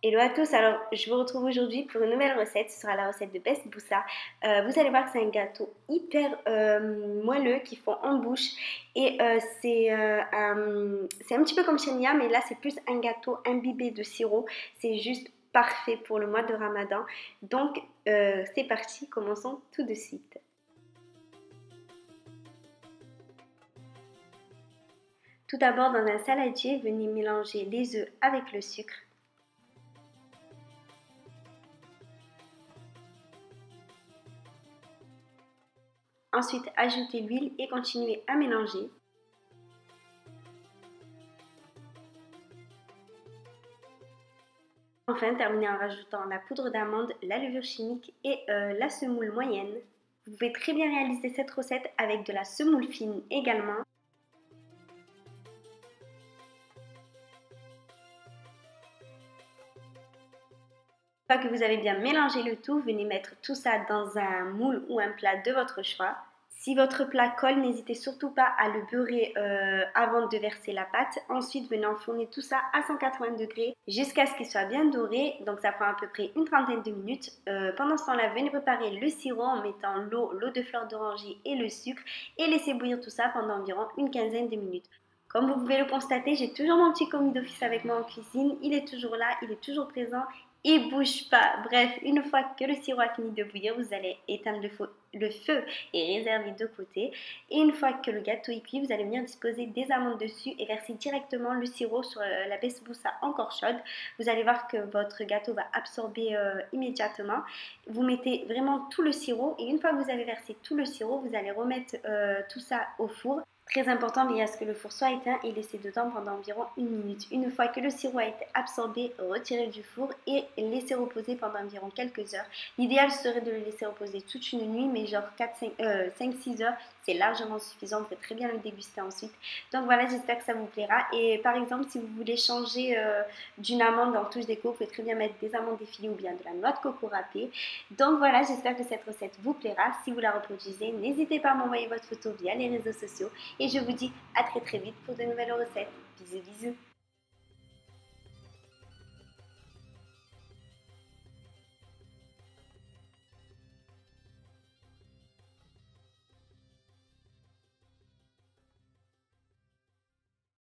Hello à tous, alors je vous retrouve aujourd'hui pour une nouvelle recette, ce sera la recette de Besboussa. Vous allez voir que c'est un gâteau hyper moelleux qui fond en bouche et c'est un petit peu comme Chenia, mais là c'est plus un gâteau imbibé de sirop, c'est juste parfait pour le mois de Ramadan. Donc c'est parti, commençons tout de suite. Tout d'abord dans un saladier, venez mélanger les œufs avec le sucre. Ensuite, ajoutez l'huile et continuez à mélanger. Enfin, terminez en rajoutant la poudre d'amande, la levure chimique et la semoule moyenne. Vous pouvez très bien réaliser cette recette avec de la semoule fine également. Une fois que vous avez bien mélangé le tout, venez mettre tout ça dans un moule ou un plat de votre choix. Si votre plat colle, n'hésitez surtout pas à le beurrer avant de verser la pâte. Ensuite, venez enfourner tout ça à 180 degrés jusqu'à ce qu'il soit bien doré. Donc ça prend à peu près une trentaine de minutes. Pendant ce temps-là, venez préparer le sirop en mettant l'eau de fleur d'oranger et le sucre et laissez bouillir tout ça pendant environ une quinzaine de minutes. Comme vous pouvez le constater, j'ai toujours mon petit commis d'office avec moi en cuisine. Il est toujours là, il est toujours présent. Il bouge pas. Bref, une fois que le sirop a fini de bouillir, vous allez éteindre le feu et réserver de côté. Et une fois que le gâteau est cuit, vous allez venir disposer des amandes dessus et verser directement le sirop sur la besboussa encore chaude. Vous allez voir que votre gâteau va absorber immédiatement. Vous mettez vraiment tout le sirop et une fois que vous avez versé tout le sirop, vous allez remettre tout ça au four. Très important, veillez à ce que le four soit éteint et laissez dedans pendant environ une minute. Une fois que le sirop a été absorbé, retirez du four et laissez reposer pendant environ quelques heures. L'idéal serait de le laisser reposer toute une nuit, mais genre 5-6 heures, c'est largement suffisant. Vous pouvez très bien le déguster ensuite. Donc voilà, j'espère que ça vous plaira. Et par exemple, si vous voulez changer d'une amande en touche déco, vous pouvez très bien mettre des amandes effilées ou bien de la noix de coco râpée. Donc voilà, j'espère que cette recette vous plaira. Si vous la reproduisez, n'hésitez pas à m'envoyer votre photo via les réseaux sociaux. Et je vous dis à très vite pour de nouvelles recettes. Bisous bisous.